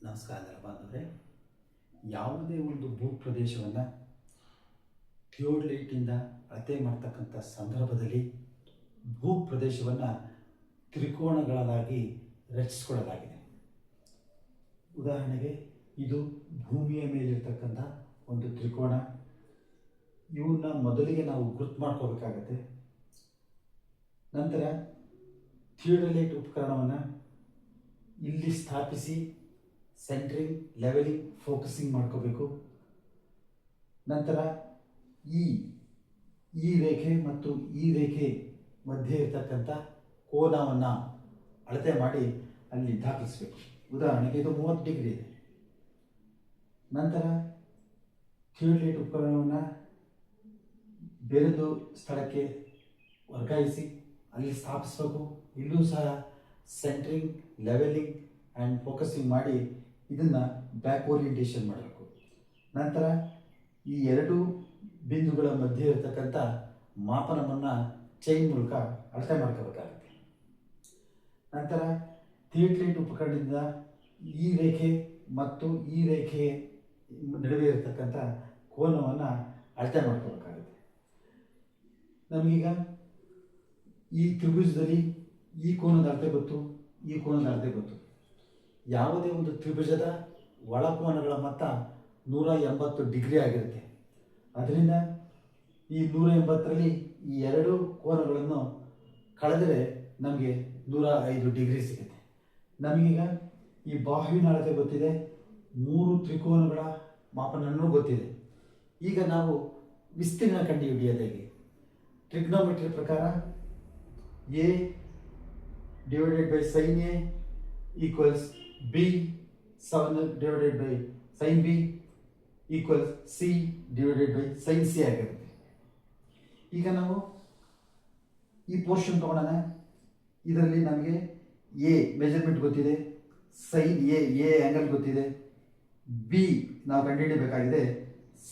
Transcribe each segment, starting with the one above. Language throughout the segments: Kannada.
ನಮಸ್ಕಾರ ಬಾಂಧವರೇ. ಯಾವುದೇ ಒಂದು ಭೂಪ್ರದೇಶವನ್ನು ಥಿಯೋಡಲೈಟಿಂದ ಅಳತೆ ಮಾಡ್ತಕ್ಕಂಥ ಸಂದರ್ಭದಲ್ಲಿ ಭೂಪ್ರದೇಶವನ್ನು ತ್ರಿಕೋನಗಳಾಗಿ ರಚಿಸಿಕೊಳ್ಳಲಾಗಿದೆ. ಉದಾಹರಣೆಗೆ ಇದು ಭೂಮಿಯ ಮೇಲಿರ್ತಕ್ಕಂಥ ಒಂದು ತ್ರಿಕೋನ. ಇವನ್ನ ಮೊದಲಿಗೆ ನಾವು ಗುರ್ತು ಮಾಡ್ಕೋಬೇಕಾಗತ್ತೆ. ನಂತರ ಥಿಯೋಡಲೈಟ್ ಉಪಕರಣವನ್ನು ಇಲ್ಲಿ ಸ್ಥಾಪಿಸಿ ಸೆಂಟ್ರಿಂಗ್, ಲೆವೆಲಿಂಗ್, ಫೋಕಸಿಂಗ್ ಮಾಡ್ಕೋಬೇಕು. ನಂತರ ಈ ರೇಖೆ ಮತ್ತು ಈ ರೇಖೆ ಮಧ್ಯೆ ಇರತಕ್ಕಂಥ ಕೋನವನ್ನು ಅಳತೆ ಮಾಡಿ ಅಲ್ಲಿ ದಾಖಲಿಸಬೇಕು. ಉದಾಹರಣೆಗೆ ಇದು 30 ಡಿಗ್ರಿ ಇದೆ. ನಂತರ ಥಿಯೋಡಲೈಟ್ ಉಪಕರಣವನ್ನು ಬೇರೊಂದು ಸ್ಥಳಕ್ಕೆ ವರ್ಗಾಯಿಸಿ ಅಲ್ಲಿ ಸ್ಥಾಪಿಸಬೇಕು. ಇಲ್ಲೂ ಸಹ ಸೆಂಟ್ರಿಂಗ್, ಲೆವೆಲಿಂಗ್ ಆ್ಯಂಡ್ ಫೋಕಸಿಂಗ್ ಮಾಡಿ ಇದನ್ನು ಬ್ಯಾಕ್ ಓರಿಯೆಂಟೇಷನ್ ಮಾಡಬೇಕು. ನಂತರ ಈ ಎರಡು ಬಿಂದುಗಳ ಮಧ್ಯೆ ಇರತಕ್ಕಂಥ ಮಾಪನವನ್ನು ಚೈನ್ ಮೂಲಕ ಅಳತೆ ಮಾಡ್ಕೋಬೇಕಾಗುತ್ತೆ. ನಂತರ ಥಿಯೋಡಲೈಟ್ ಉಪಕರಣದಿಂದ ಈ ರೇಖೆ ಮತ್ತು ಈ ರೇಖೆ ನಡುವೆ ಇರತಕ್ಕಂಥ ಕೋನವನ್ನು ಅಳತೆ ಮಾಡ್ಕೋಬೇಕಾಗುತ್ತೆ. ನಮಗೀಗ ಈ ತ್ರಿಭುಜದಲ್ಲಿ ಈ ಕೋನದ ಅಳತೆ ಗೊತ್ತು, ಈ ಕೋನದ ಅಳತೆ ಗೊತ್ತು. ಯಾವುದೇ ಒಂದು ತ್ರಿಭುಜದ ಒಳಕೋನಗಳ ಮೊತ್ತ 180 ಡಿಗ್ರಿ ಆಗಿರುತ್ತೆ. ಅದರಿಂದ ಈ 180ರಲ್ಲಿ ಈ ಎರಡು ಕೋನಗಳನ್ನು ಕಳೆದರೆ ನಮಗೆ 105 ಡಿಗ್ರಿ ಸಿಗುತ್ತೆ. ನಮಗೀಗ ಈ ಬಾಹುವಿನ ಅಳತೆ ಗೊತ್ತಿದೆ, 3 ತ್ರಿಕೋನಗಳ ಮಾಪನವೂ ಗೊತ್ತಿದೆ. ಈಗ ನಾವು ವಿಸ್ತೀರ್ಣ ಕಂಡುಹಿಡಿಯೋದು ಹೇಗೆ? ಟ್ರಿಗ್ನೋಮೆಟ್ರಿ ಪ್ರಕಾರ A divided by sin A equals B 7 divided by sin B equals C divided by sin C ಆಗಿರುತ್ತೆ. ಈಗ ನಾವು ಈ ಪೋರ್ಷನ್ ತಗೊಳ್ಳೋಣ. ಇದರಲ್ಲಿ ನಮಗೆ ಎ ಮೆಜರ್ಮೆಂಟ್ ಗೊತ್ತಿದೆ, ಸೈನ್ ಎ ಆ್ಯಂಗಲ್ ಗೊತ್ತಿದೆ, ಬಿ ನಾವು ಕಂಡುಹಿಡಿಯಬೇಕಾಗಿದೆ,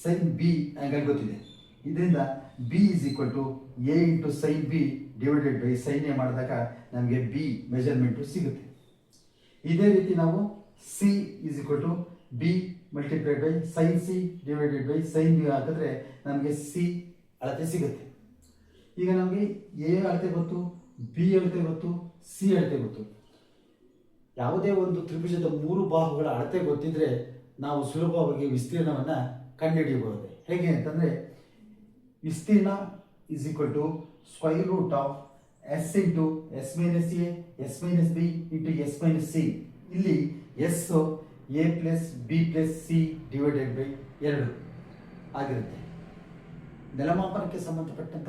ಸೈನ್ ಬಿ ಆ್ಯಂಗಲ್ ಗೊತ್ತಿದೆ. ಇದರಿಂದ B is equal to A into sine B divided by sine A ಮಾಡಿದಾಗ ನಮಗೆ ಬಿ ಮೆಜರ್ಮೆಂಟು ಸಿಗುತ್ತೆ. ಇದೇ ರೀತಿ ನಾವು C is equal to B multiplied by sine C divided by sine B ಹಾಕಿದ್ರೆ ನಮಗೆ ಸಿ ಅಳತೆ ಸಿಗುತ್ತೆ. ಈಗ ನಮಗೆ ಎ ಅಳತೆ ಗೊತ್ತು, ಬಿ ಅಳತೆ ಗೊತ್ತು, ಸಿ ಅಳತೆ ಗೊತ್ತು. ಯಾವುದೇ ಒಂದು ತ್ರಿಭುಜದ 3 ಬಾಹುಗಳ ಅಳತೆ ಗೊತ್ತಿದ್ರೆ ನಾವು ಸುಲಭವಾಗಿ ವಿಸ್ತೀರ್ಣವನ್ನು ಕಂಡುಹಿಡಿಯಬಹುದು. ಹೇಗೆ ಅಂತಂದರೆ, ವಿಸ್ತೀರ್ಣ is equal to square root of S into S minus A S minus B into S minus C. ಇಲ್ಲಿ S A plus B plus C divided by 2 ಆಗಿರುತ್ತೆ. ನೆಲಮಾಪನಕ್ಕೆ ಸಂಬಂಧಪಟ್ಟಂಥ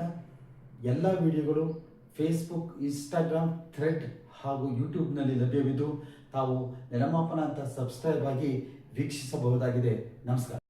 ಎಲ್ಲ ವಿಡಿಯೋಗಳು ಫೇಸ್ಬುಕ್, ಇನ್ಸ್ಟಾಗ್ರಾಮ್, ಥ್ರೆಡ್ ಹಾಗೂ ಯೂಟ್ಯೂಬ್ನಲ್ಲಿ ಲಭ್ಯವಿದ್ದು ತಾವು ನೆಲಮಾಪನ ಅಂತ ಸಬ್ಸ್ಕ್ರೈಬ್ ಆಗಿ ವೀಕ್ಷಿಸಬಹುದಾಗಿದೆ. ನಮಸ್ಕಾರ.